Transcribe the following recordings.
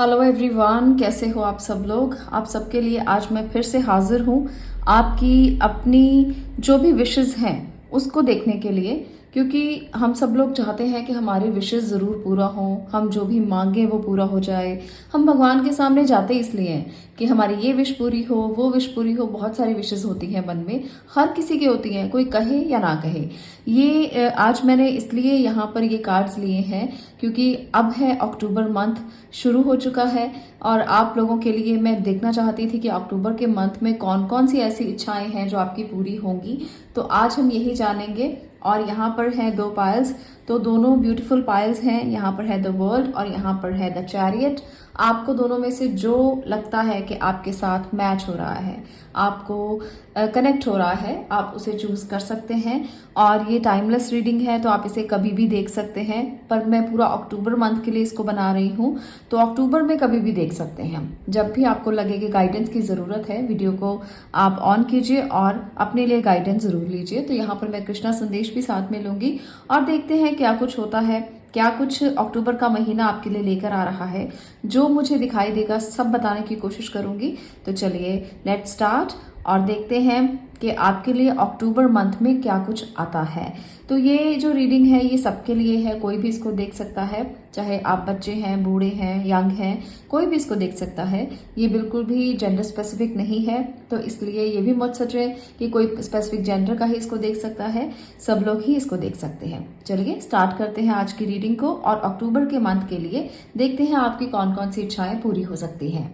Hello everyone, कैसे हो आप सब लोग। आप सबके लिए आज मैं फिर से हाजिर हूँ आपकी अपनी जो भी विशेस हैं उसको देखने के लिए, क्योंकि हम सब लोग चाहते हैं कि हमारे विशेस ज़रूर पूरा हों, हम जो भी मांगे वो पूरा हो जाए। हम भगवान के सामने जाते इसलिए हैं कि हमारी ये विश पूरी हो, वो विश पूरी हो। बहुत सारी विशेस होती हैं मन में, हर किसी की होती हैं, कोई कहे या ना कहे। ये आज मैंने इसलिए यहाँ पर ये कार्ड्स लिए हैं क्योंकि अब है अक्टूबर मंथ शुरू हो चुका है और आप लोगों के लिए मैं देखना चाहती थी कि अक्टूबर के मंथ में कौन कौन सी ऐसी इच्छाएं हैं जो आपकी पूरी होंगी। तो आज हम यही जानेंगे। और यहाँ पर हैं दो पायल्स, तो दोनों ब्यूटीफुल पायल्स हैं। यहाँ पर है द वर्ल्ड और यहाँ पर है द चैरियट। आपको दोनों में से जो लगता है कि आपके साथ मैच हो रहा है, आपको कनेक्ट हो रहा है, आप उसे चूज कर सकते हैं। और ये टाइमलेस रीडिंग है तो आप इसे कभी भी देख सकते हैं, पर मैं पूरा अक्टूबर मंथ के लिए इसको बना रही हूँ, तो अक्टूबर में कभी भी देख सकते हैं। जब भी आपको लगे कि गाइडेंस की ज़रूरत है, वीडियो को आप ऑन कीजिए और अपने लिए गाइडेंस ज़रूर लीजिए। तो यहाँ पर मैं कृष्णा संदेश भी साथ में लूँगी और देखते हैं क्या कुछ होता है, क्या कुछ अक्टूबर का महीना आपके लिए लेकर आ रहा है। जो मुझे दिखाई देगा सब बताने की कोशिश करूंगी। तो चलिए लेट्स स्टार्ट और देखते हैं कि आपके लिए अक्टूबर मंथ में क्या कुछ आता है। तो ये जो रीडिंग है ये सबके लिए है, कोई भी इसको देख सकता है, चाहे आप बच्चे हैं, बूढ़े हैं, यंग हैं, कोई भी इसको देख सकता है। ये बिल्कुल भी जेंडर स्पेसिफिक नहीं है, तो इसलिए ये भी मत सोचे कि कोई स्पेसिफिक जेंडर का ही इसको देख सकता है, सब लोग ही इसको देख सकते हैं। चलिए स्टार्ट करते हैं आज की रीडिंग को और अक्टूबर के मंथ के लिए देखते हैं आपकी कौन कौन सी इच्छाएं पूरी हो सकती हैं।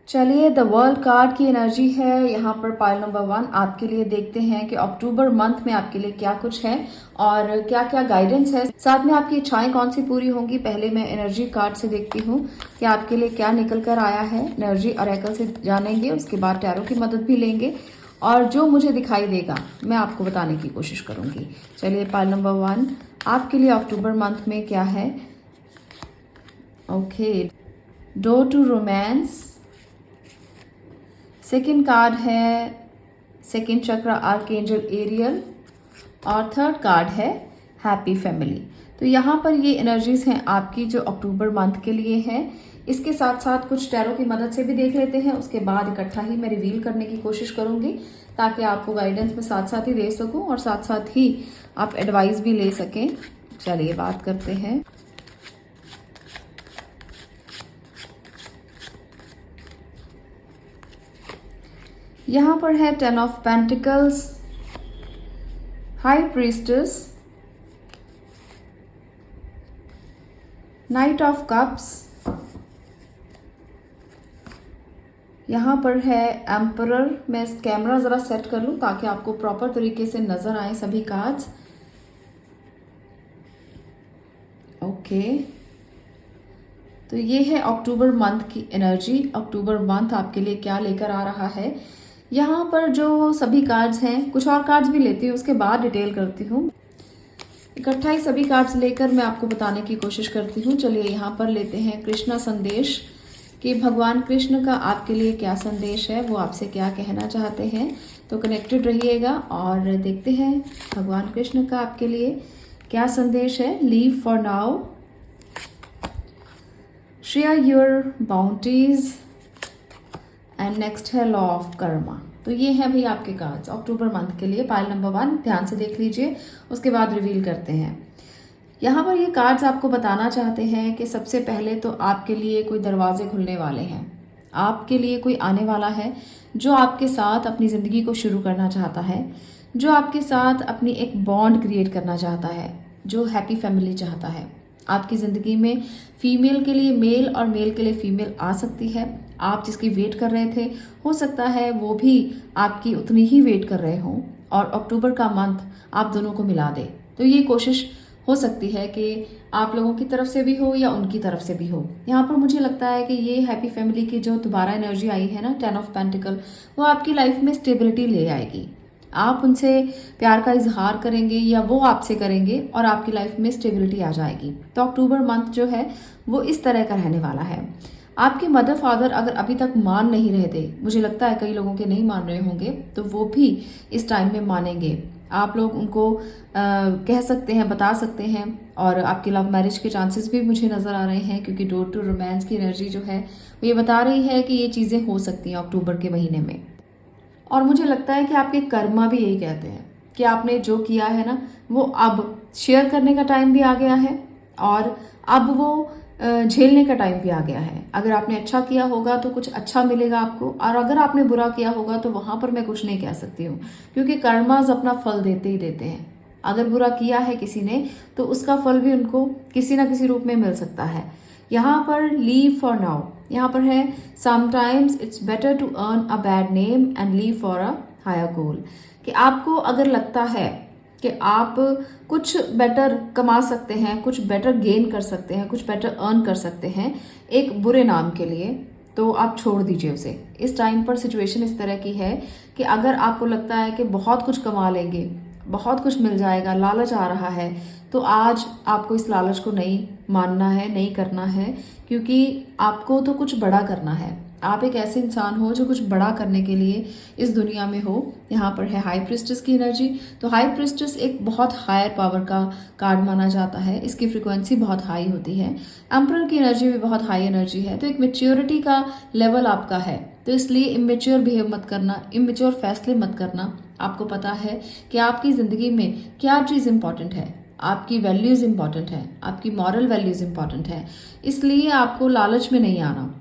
चलिए द वर्ल्ड कार्ड की एनर्जी है यहाँ पर पाइल नंबर 1 आपके लिए। देखते हैं कि अक्टूबर मंथ में आपके लिए क्या कुछ है और क्या क्या गाइडेंस है, साथ में आपकी इच्छाएं कौन सी पूरी होंगी। पहले मैं एनर्जी कार्ड से देखती हूँ कि आपके लिए क्या निकल कर आया है। एनर्जी ऑरेकल से जानेंगे, उसके बाद टैरो की मदद भी लेंगे और जो मुझे दिखाई देगा मैं आपको बताने की कोशिश करूंगी। चलिए पाइल नंबर 1 आपके लिए अक्टूबर मंथ में क्या है। Okay, door to romance. Second card है सेकेंड चक्र आर्कएंजल एरियल और थर्ड कार्ड है हैप्पी फैमिली। तो यहाँ पर ये एनर्जीज हैं आपकी जो अक्टूबर मंथ के लिए है। इसके साथ साथ कुछ टैरो की मदद से भी देख लेते हैं, उसके बाद इकट्ठा ही मैं रिवील करने की कोशिश करूंगी ताकि आपको गाइडेंस में साथ साथ ही दे सकूं और साथ साथ ही आप एडवाइस भी ले सकें। चलिए बात करते हैं। यहाँ पर है 10 of pentacles, high priestess, night of cups, यहाँ पर है एम्परर। मैं इस कैमरा जरा सेट कर लूं ताकि आपको प्रॉपर तरीके से नजर आए सभी कार्ड्स। ओके, तो ये है अक्टूबर मंथ की एनर्जी। अक्टूबर मंथ आपके लिए क्या लेकर आ रहा है। यहाँ पर जो सभी कार्ड्स हैं, कुछ और कार्ड्स भी लेती हूँ उसके बाद डिटेल करती हूँ। इकट्ठा ही सभी कार्ड्स लेकर मैं आपको बताने की कोशिश करती हूँ। चलिए यहाँ पर लेते हैं कृष्णा संदेश कि भगवान कृष्ण का आपके लिए क्या संदेश है, वो आपसे क्या कहना चाहते हैं। तो कनेक्टेड रहिएगा और देखते हैं भगवान कृष्ण का आपके लिए क्या संदेश है। Leave for now, share your boundaries and next है लॉ ऑफ कर्मा। तो ये है भाई आपके कार्ड्स अक्टूबर मंथ के लिए। पाइल नंबर 1 ध्यान से देख लीजिए, उसके बाद रिवील करते हैं। यहाँ पर ये कार्ड्स आपको बताना चाहते हैं कि सबसे पहले तो आपके लिए कोई दरवाजे खुलने वाले हैं, आपके लिए कोई आने वाला है जो आपके साथ अपनी ज़िंदगी को शुरू करना चाहता है, जो आपके साथ अपनी एक बॉन्ड क्रिएट करना चाहता है, जो हैप्पी फैमिली चाहता है। आपकी ज़िंदगी में फीमेल के लिए मेल और मेल के लिए फीमेल आ सकती है। आप जिसकी वेट कर रहे थे हो सकता है वो भी आपकी उतनी ही वेट कर रहे हों और अक्टूबर का मंथ आप दोनों को मिला दे। तो ये कोशिश हो सकती है कि आप लोगों की तरफ से भी हो या उनकी तरफ से भी हो। यहाँ पर मुझे लगता है कि ये हैप्पी फैमिली की जो दोबारा एनर्जी आई है ना, 10 ऑफ पेंटिकल, वो आपकी लाइफ में स्टेबिलिटी ले आएगी। आप उनसे प्यार का इजहार करेंगे या वो आपसे करेंगे और आपकी लाइफ में स्टेबिलिटी आ जाएगी। तो अक्टूबर मंथ जो है वो इस तरह का रहने वाला है। आपके मदर फादर अगर अभी तक मान नहीं रहे थे, मुझे लगता है कई लोगों के नहीं मान रहे होंगे, तो वो भी इस टाइम में मानेंगे। आप लोग उनको कह सकते हैं, बता सकते हैं। और आपके लव मैरिज के चांसेस भी मुझे नज़र आ रहे हैं, क्योंकि डोर टू रोमांस की एनर्जी जो है वो ये बता रही है कि ये चीज़ें हो सकती हैं अक्टूबर के महीने में। और मुझे लगता है कि आपके कर्मा भी यही कहते हैं कि आपने जो किया है ना, वो अब शेयर करने का टाइम भी आ गया है, और अब वो झेलने का टाइम भी आ गया है। अगर आपने अच्छा किया होगा तो कुछ अच्छा मिलेगा आपको, और अगर आपने बुरा किया होगा तो वहां पर मैं कुछ नहीं कह सकती हूँ, क्योंकि कर्माज अपना फल देते ही देते हैं। अगर बुरा किया है किसी ने तो उसका फल भी उनको किसी ना किसी रूप में मिल सकता है। यहाँ पर लीव फॉर नाउ, यहाँ पर है sometimes it's better to earn a bad name and leave for a higher goal. कि आपको अगर लगता है कि आप कुछ बेटर कमा सकते हैं, कुछ बेटर गेन कर सकते हैं, कुछ बेटर अर्न कर सकते हैं एक बुरे नाम के लिए, तो आप छोड़ दीजिए उसे। इस टाइम पर सिचुएशन इस तरह की है कि अगर आपको लगता है कि बहुत कुछ कमा लेंगे, बहुत कुछ मिल जाएगा, लालच आ रहा है, तो आज आपको इस लालच को नहीं मानना है, नहीं करना है, क्योंकि आपको तो कुछ बड़ा करना है। आप एक ऐसे इंसान हो जो कुछ बड़ा करने के लिए इस दुनिया में हो। यहाँ पर है हाई प्रिस्टेस की एनर्जी। तो हाई प्रिस्टेस एक बहुत हायर पावर का कार्ड माना जाता है, इसकी फ्रिक्वेंसी बहुत हाई होती है। एम्परर की एनर्जी भी बहुत हाई एनर्जी है, तो एक मेच्योरिटी का लेवल आपका है। तो इसलिए इमेच्योर बिहेव मत करना, इमेच्योर फैसले मत करना। आपको पता है कि आपकी ज़िंदगी में क्या चीज़ इंपॉर्टेंट है, आपकी वैल्यूज़ इंपॉर्टेंट है, आपकी मॉरल वैल्यूज़ इंपॉर्टेंट है। इसलिए आपको लालच में नहीं आना।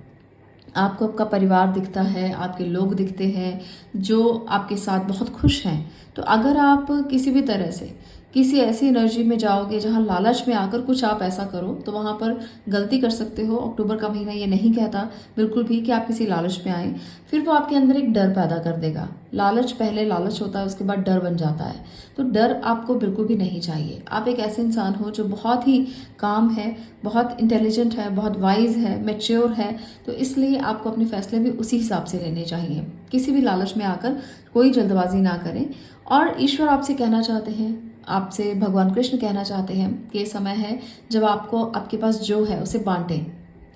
आपको आपका परिवार दिखता है, आपके लोग दिखते हैं जो आपके साथ बहुत खुश हैं। तो अगर आप किसी भी तरह से किसी ऐसी एनर्जी में जाओगे जहां लालच में आकर कुछ आप ऐसा करो, तो वहां पर गलती कर सकते हो। अक्टूबर का महीना ये नहीं कहता बिल्कुल भी कि आप किसी लालच में आए, फिर वो आपके अंदर एक डर पैदा कर देगा। लालच पहले लालच होता है, उसके बाद डर बन जाता है। तो डर आपको बिल्कुल भी नहीं चाहिए। आप एक ऐसे इंसान हो जो बहुत ही काम है, बहुत इंटेलिजेंट है, बहुत वाइज है, मैच्योर है। तो इसलिए आपको अपने फैसले भी उसी हिसाब से लेने चाहिए। किसी भी लालच में आकर कोई जल्दबाजी ना करें। और ईश्वर आपसे कहना चाहते हैं, आपसे भगवान कृष्ण कहना चाहते हैं कि ये समय है जब आपको आपके पास जो है उसे बांटें।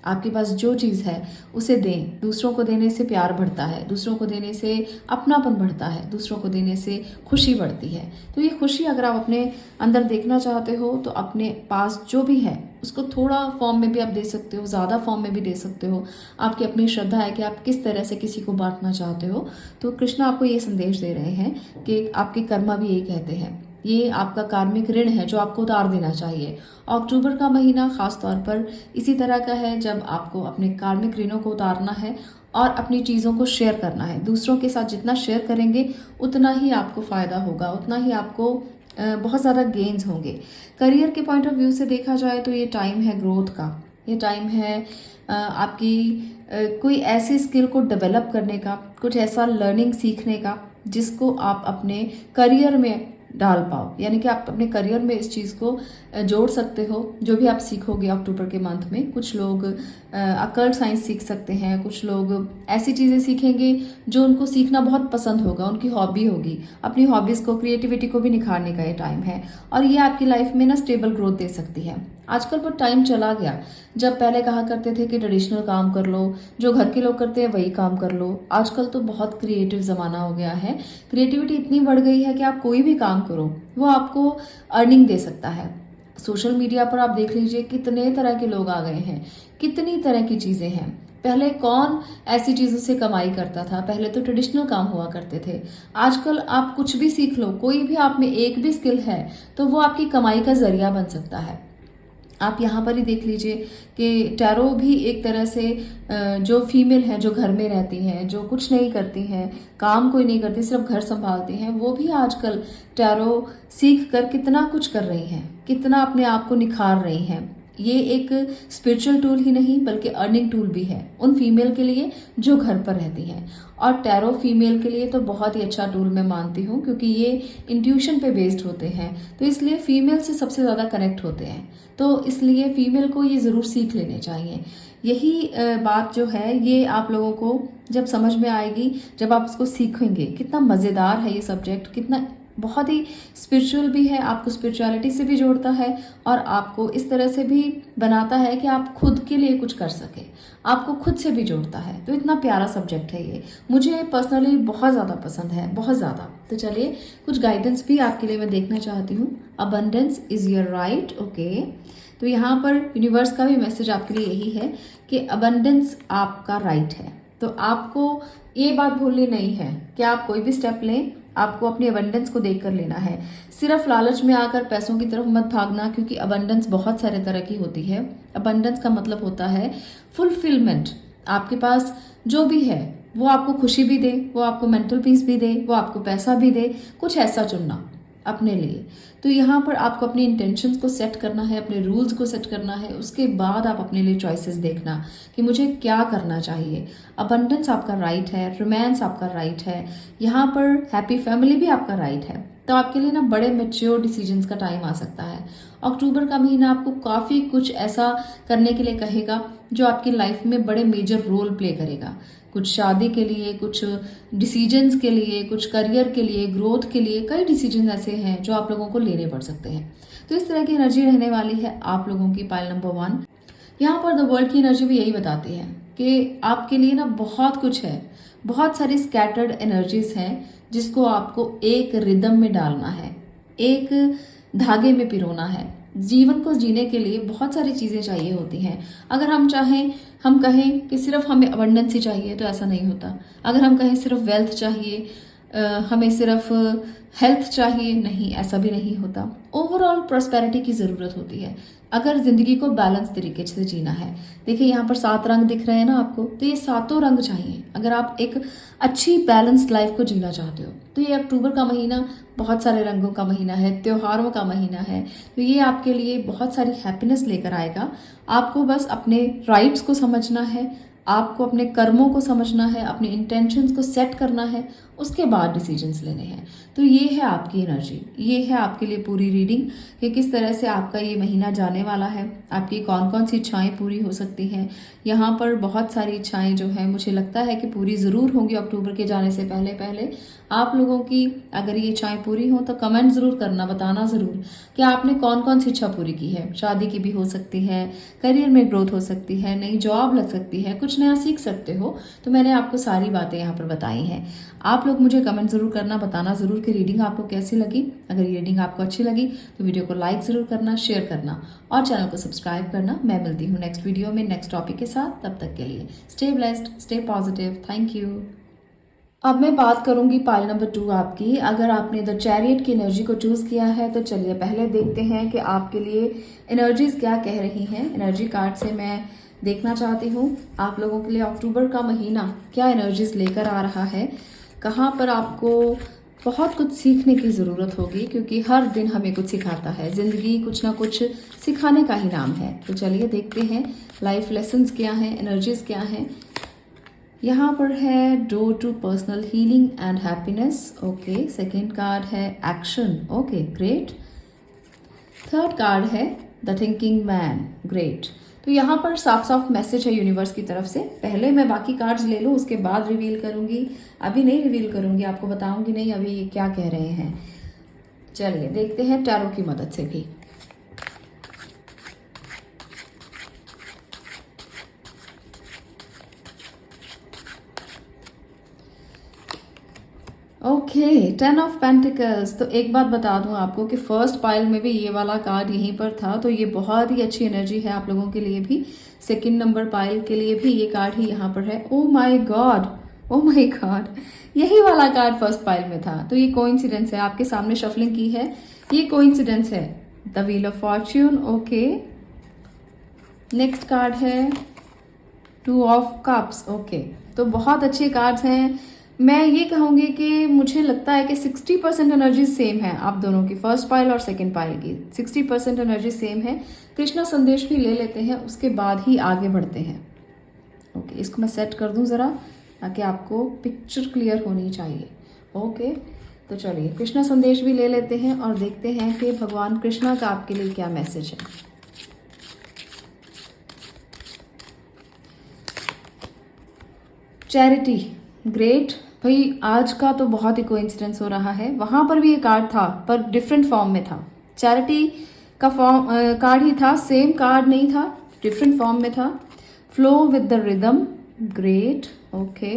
आपके पास जो चीज़ है उसे दें। दूसरों को देने से प्यार बढ़ता है, दूसरों को देने से अपनापन बढ़ता है, दूसरों को देने से खुशी बढ़ती है। तो ये खुशी अगर आप अपने अंदर देखना चाहते हो तो अपने पास जो भी है उसको थोड़ा फॉर्म में भी आप दे सकते हो, ज़्यादा फॉर्म में भी दे सकते हो। आपकी अपनी श्रद्धा है कि आप किस तरह से किसी को बांटना चाहते हो। तो कृष्ण आपको ये संदेश दे रहे हैं कि आपके कर्मा भी यही कहते हैं, ये आपका कार्मिक ऋण है जो आपको उतार देना चाहिए। अक्टूबर का महीना खास तौर पर इसी तरह का है जब आपको अपने कार्मिक ऋणों को उतारना है और अपनी चीज़ों को शेयर करना है। दूसरों के साथ जितना शेयर करेंगे उतना ही आपको फ़ायदा होगा, उतना ही आपको बहुत ज़्यादा गेन्स होंगे। करियर के पॉइंट ऑफ व्यू से देखा जाए तो ये टाइम है ग्रोथ का। ये टाइम है आपकी कोई ऐसी स्किल को डेवलप करने का, कुछ ऐसा लर्निंग सीखने का जिसको आप अपने करियर में डाल पाओ। यानी कि आप अपने करियर में इस चीज़ को जोड़ सकते हो। जो भी आप सीखोगे अक्टूबर के मंथ में, कुछ लोग अकल्ट साइंस सीख सकते हैं, कुछ लोग ऐसी चीज़ें सीखेंगे जो उनको सीखना बहुत पसंद होगा, उनकी हॉबी होगी। अपनी हॉबीज़ को, क्रिएटिविटी को भी निखारने का ये टाइम है, और ये आपकी लाइफ में ना स्टेबल ग्रोथ दे सकती है। आजकल वो टाइम चला गया जब पहले कहा करते थे कि ट्रेडिशनल काम कर लो, जो घर के लोग करते हैं वही काम कर लो। आजकल तो बहुत क्रिएटिव ज़माना हो गया है। क्रिएटिविटी इतनी बढ़ गई है कि आप कोई भी काम करो वो आपको अर्निंग दे सकता है। सोशल मीडिया पर आप देख लीजिए कितने तरह के लोग आ गए हैं, कितनी तरह की चीज़ें हैं। पहले कौन ऐसी चीज़ों से कमाई करता था? पहले तो ट्रेडिशनल काम हुआ करते थे। आजकल आप कुछ भी सीख लो, कोई भी आप में एक भी स्किल है तो वो आपकी कमाई का जरिया बन सकता है। आप यहाँ पर ही देख लीजिए कि टैरो भी एक तरह से जो फीमेल हैं, जो घर में रहती हैं, जो कुछ नहीं करती हैं, काम कोई नहीं करती, सिर्फ घर संभालती हैं, वो भी आजकल टैरो सीख कर कितना कुछ कर रही हैं, कितना अपने आप को निखार रही हैं। ये एक स्पिरिचुअल टूल ही नहीं बल्कि अर्निंग टूल भी है उन फीमेल के लिए जो घर पर रहती हैं। और टैरो फीमेल के लिए तो बहुत ही अच्छा टूल मैं मानती हूँ, क्योंकि ये इंट्यूशन पे बेस्ड होते हैं, तो इसलिए फीमेल से सबसे ज़्यादा कनेक्ट होते हैं। तो इसलिए फीमेल को ये ज़रूर सीख लेने चाहिए। यही बात जो है ये आप लोगों को जब समझ में आएगी, जब आप इसको सीखेंगे, कितना मज़ेदार है ये सब्जेक्ट, कितना बहुत ही स्पिरिचुअल भी है, आपको स्पिरिचुअलिटी से भी जोड़ता है और आपको इस तरह से भी बनाता है कि आप खुद के लिए कुछ कर सके, आपको खुद से भी जोड़ता है। तो इतना प्यारा सब्जेक्ट है ये, मुझे पर्सनली बहुत ज़्यादा पसंद है, बहुत ज़्यादा। तो चलिए कुछ गाइडेंस भी आपके लिए मैं देखना चाहती हूँ। Abundance is your right, okay. तो यहाँ पर यूनिवर्स का भी मैसेज आपके लिए यही है कि अबंडेंस आपका राइट है। तो आपको ये बात भूलनी नहीं है कि आप कोई भी स्टेप लें, आपको अपनी अबंडेंस को देख कर लेना है। सिर्फ लालच में आकर पैसों की तरफ मत भागना, क्योंकि अबंडेंस बहुत सारे तरह की होती है। अबंडेंस का मतलब होता है फुलफिलमेंट। आपके पास जो भी है वो आपको खुशी भी दे, वो आपको मेंटल पीस भी दे, वो आपको पैसा भी दे, कुछ ऐसा चुनना अपने लिए। तो यहाँ पर आपको अपनी इंटेंशंस को सेट करना है, अपने रूल्स को सेट करना है, उसके बाद आप अपने लिए चॉइसेस देखना कि मुझे क्या करना चाहिए। अबंडेंस आपका राइट है, रोमांस आपका राइट है, यहाँ पर हैप्पी फैमिली भी आपका राइट है। तो आपके लिए ना बड़े मैच्योर डिसीजंस का टाइम आ सकता है। अक्टूबर का महीना आपको काफ़ी कुछ ऐसा करने के लिए कहेगा जो आपकी लाइफ में बड़े मेजर रोल प्ले करेगा। कुछ शादी के लिए, कुछ डिसीजंस के लिए, कुछ करियर के लिए, ग्रोथ के लिए, कई डिसीजन ऐसे हैं जो आप लोगों को लेने पड़ सकते हैं। तो इस तरह की एनर्जी रहने वाली है आप लोगों की पाइल नंबर 1। यहाँ पर द वर्ल्ड की एनर्जी भी यही बताती है कि आपके लिए ना बहुत कुछ है, बहुत सारी स्कैटर्ड एनर्जीज हैं जिसको आपको एक रिदम में डालना है, एक धागे में पिरोना है। जीवन को जीने के लिए बहुत सारी चीज़ें चाहिए होती हैं। अगर हम चाहें, हम कहें कि सिर्फ हमें अबंडेंस ही चाहिए तो ऐसा नहीं होता। अगर हम कहें सिर्फ वेल्थ चाहिए, हमें सिर्फ हेल्थ चाहिए, नहीं, ऐसा भी नहीं होता। ओवरऑल प्रॉस्पेरिटी की ज़रूरत होती है अगर ज़िंदगी को बैलेंस तरीके से जीना है। देखिए यहाँ पर 7 रंग दिख रहे हैं ना आपको, तो ये 7 रंग चाहिए अगर आप एक अच्छी बैलेंस्ड लाइफ को जीना चाहते हो। तो ये अक्टूबर का महीना बहुत सारे रंगों का महीना है, त्योहारों का महीना है। तो ये आपके लिए बहुत सारी हैप्पीनेस लेकर आएगा। आपको बस अपने राइट्स को समझना है, आपको अपने कर्मों को समझना है, अपने इंटेंशंस को सेट करना है, उसके बाद डिसीजंस लेने हैं। तो ये है आपकी एनर्जी, ये है आपके लिए पूरी रीडिंग कि किस तरह से आपका ये महीना जाने वाला है, आपकी कौन कौन सी इच्छाएं पूरी हो सकती हैं। यहाँ पर बहुत सारी इच्छाएं जो हैं मुझे लगता है कि पूरी ज़रूर होंगी अक्टूबर के जाने से पहले पहले। आप लोगों की अगर ये इच्छाएं पूरी हों तो कमेंट ज़रूर करना, बताना ज़रूर कि आपने कौन कौन सी इच्छा पूरी की है। शादी की भी हो सकती है, करियर में ग्रोथ हो सकती है, नई जॉब लग सकती है, कुछ नया सीख सकते हो। तो मैंने आपको सारी बातें यहाँ पर बताई हैं। आप लोग मुझे कमेंट ज़रूर करना, बताना ज़रूर कि रीडिंग आपको कैसी लगी। अगर ये रीडिंग आपको अच्छी लगी तो वीडियो को लाइक ज़रूर करना, शेयर करना और चैनल को सब्सक्राइब करना। मैं मिलती हूँ नेक्स्ट वीडियो में नेक्स्ट टॉपिक के साथ। तब तक के लिए stay blessed, stay positive, thank you. अब मैं बात करूंगी पाइल नंबर 2 आपकी। अगर आपने द चैरियट की एनर्जी को चूज किया है तो चलिए पहले देखते हैं कि आपके लिए एनर्जीज क्या कह रही हैं। एनर्जी कार्ड से मैं देखना चाहती हूँ आप लोगों के लिए अक्टूबर का महीना क्या एनर्जीज लेकर आ रहा है, कहाँ पर आपको बहुत कुछ सीखने की ज़रूरत होगी, क्योंकि हर दिन हमें कुछ सिखाता है। ज़िंदगी कुछ ना कुछ सिखाने का ही नाम है। तो चलिए देखते हैं लाइफ लेसन्स क्या हैं, एनर्जीज क्या हैं। यहाँ पर है door to personal healing and happiness, okay. Second card है action, okay, great. Third card है द थिंकिंग मैन, ग्रेट। तो यहाँ पर साफ साफ मैसेज है यूनिवर्स की तरफ से। पहले मैं बाकी कार्ड्स ले लूँ, उसके बाद रिवील करूँगी। अभी नहीं रिवील करूँगी, आपको बताऊँगी नहीं अभी ये क्या कह रहे हैं। चलिए देखते हैं टैरो की मदद से भी। Okay, 10 of pentacles. तो एक बात बता दूं आपको कि फर्स्ट पाइल में भी ये वाला कार्ड यहीं पर था, तो ये बहुत ही अच्छी एनर्जी है आप लोगों के लिए भी। सेकंड नंबर पाइल के लिए भी ये कार्ड ही यहाँ पर है। Oh my God, oh my God, यही वाला कार्ड फर्स्ट पाइल में था। तो ये कोइंसिडेंस है, आपके सामने शफलिंग की है, ये कोइंसिडेंस है। The wheel of Fortune, okay. Next card है 2 ऑफ कप्स, ओके। तो बहुत अच्छे कार्ड्स हैं। मैं ये कहूँगी कि मुझे लगता है कि 60% एनर्जी सेम है आप दोनों की, फर्स्ट पाइल और सेकंड पाइल की 60% एनर्जी सेम है। कृष्णा संदेश भी ले लेते हैं, उसके बाद ही आगे बढ़ते हैं। ओके, इसको मैं सेट कर दूं ज़रा ताकि आपको पिक्चर क्लियर होनी चाहिए। ओके, तो चलिए कृष्णा संदेश भी ले लेते हैं और देखते हैं कि भगवान कृष्णा का आपके लिए क्या मैसेज है। Charity, great. भाई आज का तो बहुत ही कोइंसिडेंस हो रहा है, वहां पर भी ये कार्ड था पर डिफरेंट फॉर्म में था। चैरिटी का फॉर्म कार्ड ही था, सेम कार्ड नहीं था, डिफरेंट फॉर्म में था। Flow with the rhythm, great, okay.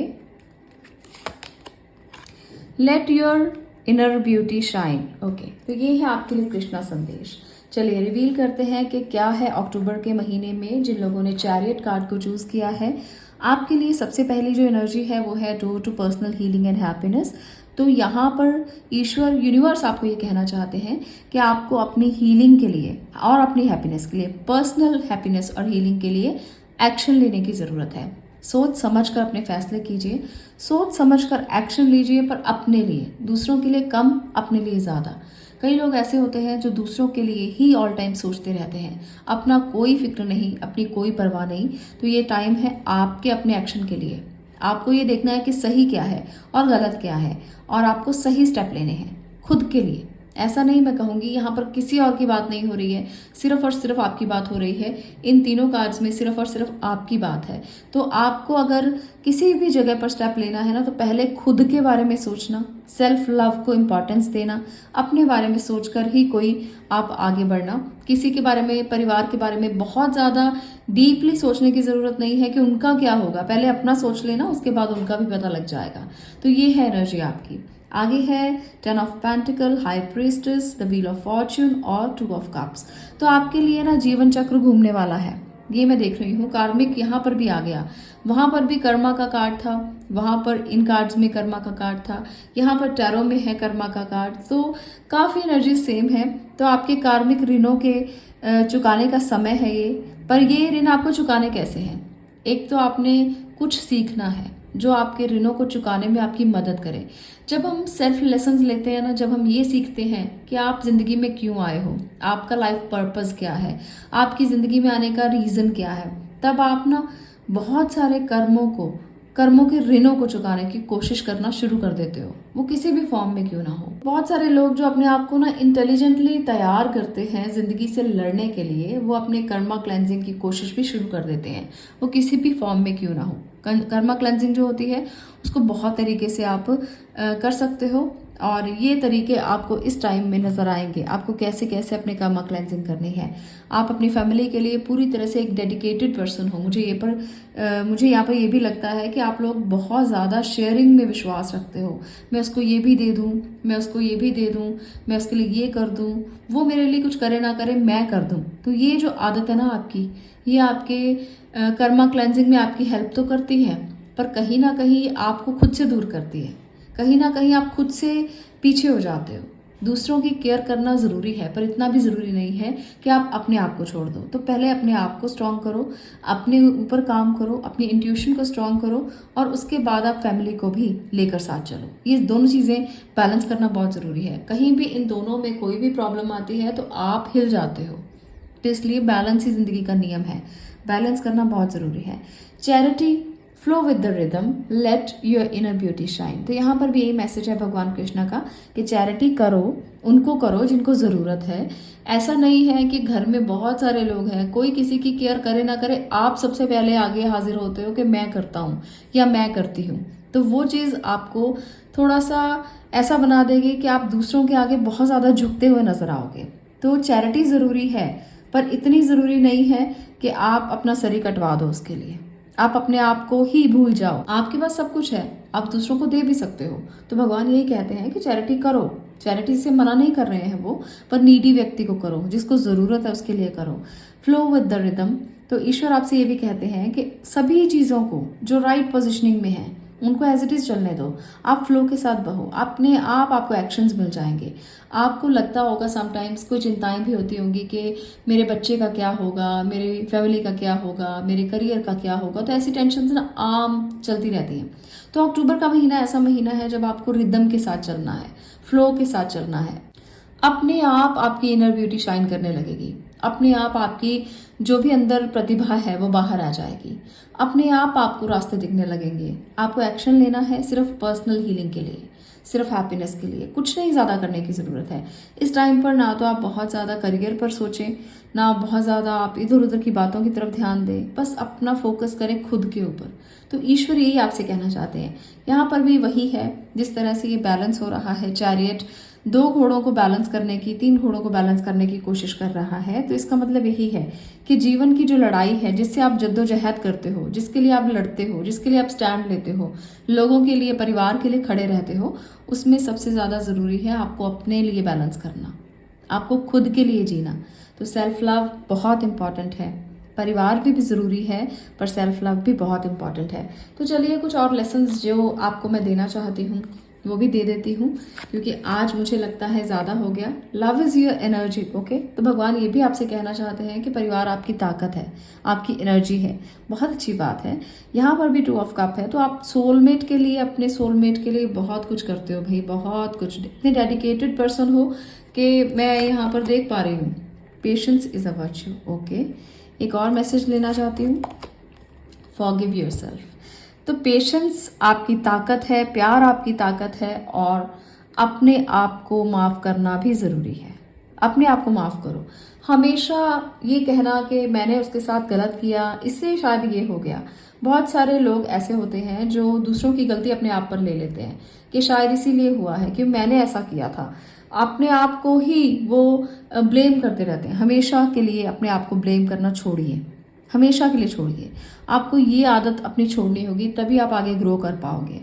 Let your inner beauty shine, okay. तो ये है आपके लिए कृष्णा संदेश। चलिए रिवील करते हैं कि क्या है अक्टूबर के महीने में जिन लोगों ने चैरियट कार्ड को चूज किया है। आपके लिए सबसे पहली जो एनर्जी है वो है door to personal healing and happiness. तो यहाँ पर ईश्वर, यूनिवर्स आपको ये कहना चाहते हैं कि आपको अपनी हीलिंग के लिए और अपनी हैप्पीनेस के लिए, पर्सनल हैप्पीनेस और हीलिंग के लिए एक्शन लेने की ज़रूरत है। सोच समझ कर अपने फैसले कीजिए, सोच समझ कर एक्शन लीजिए, पर अपने लिए, दूसरों के लिए कम, अपने लिए ज़्यादा। कई लोग ऐसे होते हैं जो दूसरों के लिए ही ऑल टाइम सोचते रहते हैं, अपना कोई फिक्र नहीं, अपनी कोई परवाह नहीं। तो ये टाइम है आपके अपने एक्शन के लिए। आपको ये देखना है कि सही क्या है और गलत क्या है, और आपको सही स्टेप लेने हैं खुद के लिए। ऐसा नहीं मैं कहूँगी, यहाँ पर किसी और की बात नहीं हो रही है, सिर्फ और सिर्फ आपकी बात हो रही है। इन तीनों कार्ड्स में सिर्फ और सिर्फ आपकी बात है। तो आपको अगर किसी भी जगह पर स्टेप लेना है ना, तो पहले खुद के बारे में सोचना, सेल्फ लव को इम्पोर्टेंस देना, अपने बारे में सोचकर ही कोई आप आगे बढ़ना। किसी के बारे में, परिवार के बारे में बहुत ज़्यादा डीपली सोचने की ज़रूरत नहीं है कि उनका क्या होगा। पहले अपना सोच लेना, उसके बाद उनका भी पता लग जाएगा। तो ये है एनर्जी आपकी। आगे है 10 of pentacle, high priestess, the wheel of Fortune और 2 ऑफ कप्स। तो आपके लिए ना जीवन चक्र घूमने वाला है, ये मैं देख रही हूँ। कार्मिक यहाँ पर भी आ गया, वहां पर भी कर्मा का कार्ड था, वहां पर इन कार्ड्स में कर्मा का कार्ड था, यहाँ पर टैरो में है कर्मा का कार्ड। तो काफ़ी एनर्जी सेम है। तो आपके कार्मिक ऋणों के चुकाने का समय है ये। पर ये ऋण आपको चुकाने कैसे हैं? एक तो आपने कुछ सीखना है जो आपके ऋणों को चुकाने में आपकी मदद करे। जब हम सेल्फ लेसन्स लेते हैं ना, जब हम ये सीखते हैं कि आप जिंदगी में क्यों आए हो, आपका लाइफ पर्पस क्या है, आपकी जिंदगी में आने का रीजन क्या है, तब आप ना बहुत सारे कर्मों के ऋणों को चुकाने की कोशिश करना शुरू कर देते हो, वो किसी भी फॉर्म में क्यों ना हो। बहुत सारे लोग जो अपने आप को ना इंटेलिजेंटली तैयार करते हैं जिंदगी से लड़ने के लिए, वो अपने कर्मा क्लेंजिंग की कोशिश भी शुरू कर देते हैं, वो किसी भी फॉर्म में क्यों ना हो। कर्मा क्लेंजिंग जो होती है उसको बहुत तरीके से आप कर सकते हो, और ये तरीके आपको इस टाइम में नज़र आएंगे, आपको कैसे कैसे अपने कर्मा क्लेंजिंग करनी है। आप अपनी फैमिली के लिए पूरी तरह से एक डेडिकेटेड पर्सन हो। मुझे यहाँ पर ये भी लगता है कि आप लोग बहुत ज़्यादा शेयरिंग में विश्वास रखते हो। मैं उसको ये भी दे दूँ, मैं उसको ये भी दे दूँ, मैं उसके लिए ये कर दूँ, वो मेरे लिए कुछ करे ना करे मैं कर दूँ। तो ये जो आदत है ना आपकी, ये आपके कर्मा क्लेंजिंग में आपकी हेल्प तो करती है, पर कहीं ना कहीं आपको खुद से दूर करती है। कहीं ना कहीं आप खुद से पीछे हो जाते हो। दूसरों की केयर करना ज़रूरी है, पर इतना भी ज़रूरी नहीं है कि आप अपने आप को छोड़ दो। तो पहले अपने आप को स्ट्रॉन्ग करो, अपने ऊपर काम करो, अपनी इंट्यूशन को स्ट्रॉन्ग करो, और उसके बाद आप फैमिली को भी लेकर साथ चलो। ये दोनों चीज़ें बैलेंस करना बहुत ज़रूरी है। कहीं भी इन दोनों में कोई भी प्रॉब्लम आती है तो आप हिल जाते हो। तो इसलिए बैलेंस ही ज़िंदगी का नियम है, बैलेंस करना बहुत ज़रूरी है। Charity, flow with the rhythm, let your inner beauty shine. तो यहाँ पर भी यही मैसेज है भगवान कृष्णा का कि चैरिटी करो, उनको करो जिनको ज़रूरत है। ऐसा नहीं है कि घर में बहुत सारे लोग हैं, कोई किसी की केयर करे ना करे, आप सबसे पहले आगे हाजिर होते हो कि मैं करता हूँ या मैं करती हूँ। तो वो चीज़ आपको थोड़ा सा ऐसा बना देगी कि आप दूसरों के आगे बहुत ज़्यादा झुकते हुए नजर आओगे। तो चैरिटी ज़रूरी है, पर इतनी ज़रूरी नहीं है कि आप अपना सर ही कटवा दो उसके लिए, आप अपने आप को ही भूल जाओ। आपके पास सब कुछ है, आप दूसरों को दे भी सकते हो। तो भगवान यही कहते हैं कि चैरिटी करो। चैरिटी से मना नहीं कर रहे हैं वो, पर नीडी व्यक्ति को करो, जिसको ज़रूरत है उसके लिए करो। Flow with the rhythm. तो ईश्वर आपसे ये भी कहते हैं कि सभी चीज़ों को जो राइट पोजिशनिंग में है उनको एज इट इज़ चलने दो, आप फ्लो के साथ बहो, अपने आप आपको एक्शंस मिल जाएंगे। आपको लगता होगा समटाइम्स, कोई चिंताएं भी होती होंगी कि मेरे बच्चे का क्या होगा, मेरी फैमिली का क्या होगा, मेरे करियर का क्या होगा। तो ऐसी टेंशन ना आम चलती रहती हैं। तो अक्टूबर का महीना ऐसा महीना है जब आपको रिदम के साथ चलना है, फ्लो के साथ चलना है। अपने आप आपकी इनर ब्यूटी शाइन करने लगेगी। अपने आप आपकी जो भी अंदर प्रतिभा है वो बाहर आ जाएगी। अपने आप आपको रास्ते दिखने लगेंगे। आपको एक्शन लेना है सिर्फ पर्सनल हीलिंग के लिए, सिर्फ हैप्पीनेस के लिए, कुछ नहीं ज़्यादा करने की ज़रूरत है। इस टाइम पर ना तो आप बहुत ज़्यादा करियर पर सोचें, ना बहुत ज़्यादा आप इधर उधर की बातों की तरफ ध्यान दें, बस अपना फोकस करें खुद के ऊपर। तो ईश्वर यही आपसे कहना चाहते हैं। यहाँ पर भी वही है, जिस तरह से ये बैलेंस हो रहा है, चैरियट 2 घोड़ों को बैलेंस करने की, 3 घोड़ों को बैलेंस करने की कोशिश कर रहा है। तो इसका मतलब यही है कि जीवन की जो लड़ाई है, जिससे आप जद्दोजहद करते हो, जिसके लिए आप लड़ते हो, जिसके लिए आप स्टैंड लेते हो, लोगों के लिए, परिवार के लिए खड़े रहते हो, उसमें सबसे ज़्यादा ज़रूरी है आपको अपने लिए बैलेंस करना, आपको खुद के लिए जीना। तो सेल्फ लव बहुत इम्पॉर्टेंट है। परिवार भी ज़रूरी है, पर सेल्फ लव भी बहुत इम्पॉर्टेंट है। तो चलिए कुछ और लेसन्स जो आपको मैं देना चाहती हूँ वो भी दे देती हूँ, क्योंकि आज मुझे लगता है ज़्यादा हो गया। Love is your energy, okay. तो भगवान ये भी आपसे कहना चाहते हैं कि परिवार आपकी ताकत है, आपकी एनर्जी है। बहुत अच्छी बात है। यहाँ पर भी 2 ऑफ कप है। तो आप सोलमेट के लिए, अपने सोलमेट के लिए बहुत कुछ करते हो भाई, बहुत कुछ। इतने डेडिकेटेड पर्सन हो कि मैं यहाँ पर देख पा रही हूँ। Patience is a virtue, okay. एक और मैसेज लेना चाहती हूँ, फॉरगिव योरसेल्फ। तो पेशेंस आपकी ताकत है, प्यार आपकी ताकत है, और अपने आप को माफ़ करना भी ज़रूरी है। अपने आप को माफ़ करो। हमेशा ये कहना कि मैंने उसके साथ गलत किया, इससे शायद ये हो गया। बहुत सारे लोग ऐसे होते हैं जो दूसरों की गलती अपने आप पर ले लेते हैं कि शायद इसीलिए हुआ है कि मैंने ऐसा किया था। अपने आप को ही वो ब्लेम करते रहते हैं। हमेशा के लिए अपने आप को ब्लेम करना छोड़िए, हमेशा के लिए छोड़िए। आपको ये आदत अपनी छोड़नी होगी, तभी आप आगे ग्रो कर पाओगे।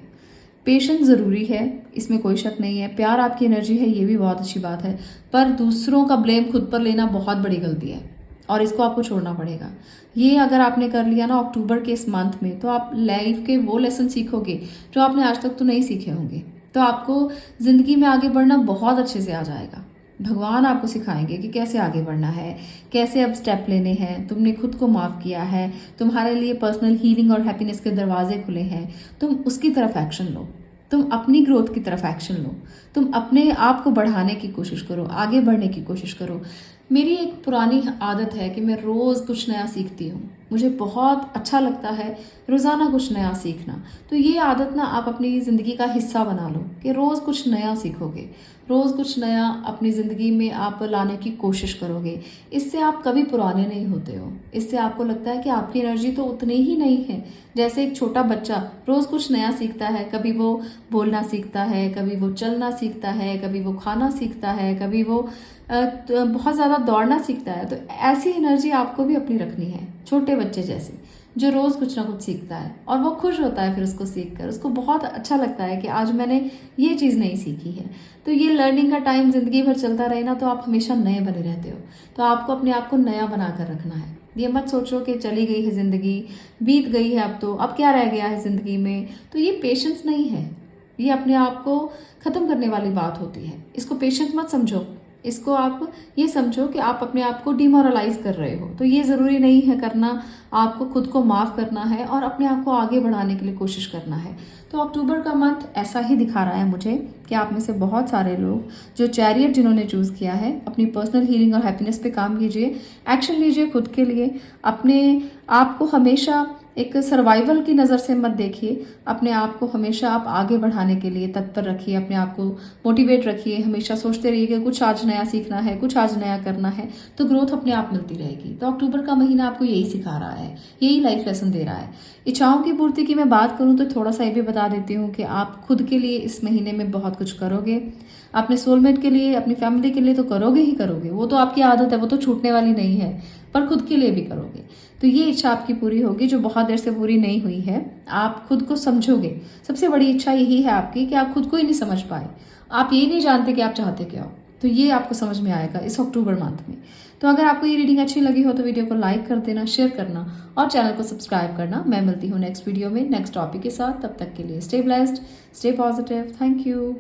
पेशेंस ज़रूरी है, इसमें कोई शक नहीं है। प्यार आपकी एनर्जी है, ये भी बहुत अच्छी बात है। पर दूसरों का ब्लेम खुद पर लेना बहुत बड़ी गलती है, और इसको आपको छोड़ना पड़ेगा। ये अगर आपने कर लिया ना अक्टूबर के इस मंथ में, तो आप लाइफ के वो लेसन सीखोगे जो आपने आज तक तो नहीं सीखे होंगे। तो आपको ज़िंदगी में आगे बढ़ना बहुत अच्छे से आ जाएगा। भगवान आपको सिखाएंगे कि कैसे आगे बढ़ना है, कैसे अब स्टेप लेने हैं। तुमने खुद को माफ़ किया है, तुम्हारे लिए पर्सनल हीलिंग और हैप्पीनेस के दरवाजे खुले हैं। तुम उसकी तरफ एक्शन लो, तुम अपनी ग्रोथ की तरफ एक्शन लो, तुम अपने आप को बढ़ाने की कोशिश करो, आगे बढ़ने की कोशिश करो। मेरी एक पुरानी आदत है कि मैं रोज़ कुछ नया सीखती हूँ। मुझे बहुत अच्छा लगता है रोज़ाना कुछ नया सीखना। तो ये आदत ना आप अपनी ज़िंदगी का हिस्सा बना लो कि रोज़ कुछ नया सीखोगे, रोज़ कुछ नया अपनी ज़िंदगी में आप लाने की कोशिश करोगे। इससे आप कभी पुराने नहीं होते हो। इससे आपको लगता है कि आपकी एनर्जी तो उतनी ही नहीं है। जैसे एक छोटा बच्चा रोज़ कुछ नया सीखता है, कभी वो बोलना सीखता है, कभी वो चलना सीखता है, कभी वो खाना सीखता है, कभी वो बहुत ज़्यादा दौड़ना सीखता है। तो ऐसी एनर्जी आपको भी अपनी रखनी है, छोटे बच्चे जैसे, जो रोज़ कुछ ना कुछ सीखता है और वो खुश होता है फिर उसको सीख कर। उसको बहुत अच्छा लगता है कि आज मैंने ये चीज़ नहीं सीखी है। तो ये लर्निंग का टाइम ज़िंदगी भर चलता रहे ना, तो आप हमेशा नए बने रहते हो। तो आपको अपने आप को नया बना कर रखना है। ये मत सोचो कि चली गई है ज़िंदगी, बीत गई है, अब क्या रह गया है ज़िंदगी में। तो ये पेशेंस नहीं है, ये अपने आप को ख़त्म करने वाली बात होती है। इसको पेशेंस मत समझो, इसको आप ये समझो कि आप अपने आप को डिमोरलाइज कर रहे हो। तो ये ज़रूरी नहीं है करना, आपको खुद को माफ़ करना है और अपने आप को आगे बढ़ाने के लिए कोशिश करना है। तो अक्टूबर का मंथ ऐसा ही दिखा रहा है मुझे कि आप में से बहुत सारे लोग जो चैरियट जिन्होंने चूज़ किया है, अपनी पर्सनल हीलिंग और हैप्पीनेस पे काम कीजिए, एक्शन लीजिए खुद के लिए। अपने आप को हमेशा एक सर्वाइवल की नज़र से मत देखिए। अपने आप को हमेशा आप आगे बढ़ाने के लिए तत्पर रखिए, अपने आप को मोटिवेट रखिए। हमेशा सोचते रहिए कि कुछ आज नया सीखना है, कुछ आज नया करना है, तो ग्रोथ अपने आप मिलती रहेगी। तो अक्टूबर का महीना आपको यही सिखा रहा है, यही लाइफ लेसन दे रहा है। इच्छाओं की पूर्ति की मैं बात करूं तो थोड़ा सा ये भी बता देती हूँ कि आप खुद के लिए इस महीने में बहुत कुछ करोगे। अपने सोलमेट के लिए, अपनी फैमिली के लिए तो करोगे ही करोगे, वो तो आपकी आदत है, वो तो छूटने वाली नहीं है। पर खुद के लिए भी करोगे। तो ये इच्छा आपकी पूरी होगी जो बहुत देर से पूरी नहीं हुई है। आप खुद को समझोगे। सबसे बड़ी इच्छा यही है आपकी कि आप खुद को ही नहीं समझ पाए। आप ये नहीं जानते कि आप चाहते क्या हो। तो ये आपको समझ में आएगा इस अक्टूबर मंथ में। तो अगर आपको ये रीडिंग अच्छी लगी हो तो वीडियो को लाइक कर देना, शेयर करना और चैनल को सब्सक्राइब करना। मैं मिलती हूँ नेक्स्ट वीडियो में नेक्स्ट टॉपिक के साथ। तब तक के लिए stay blessed, stay positive. Thank you.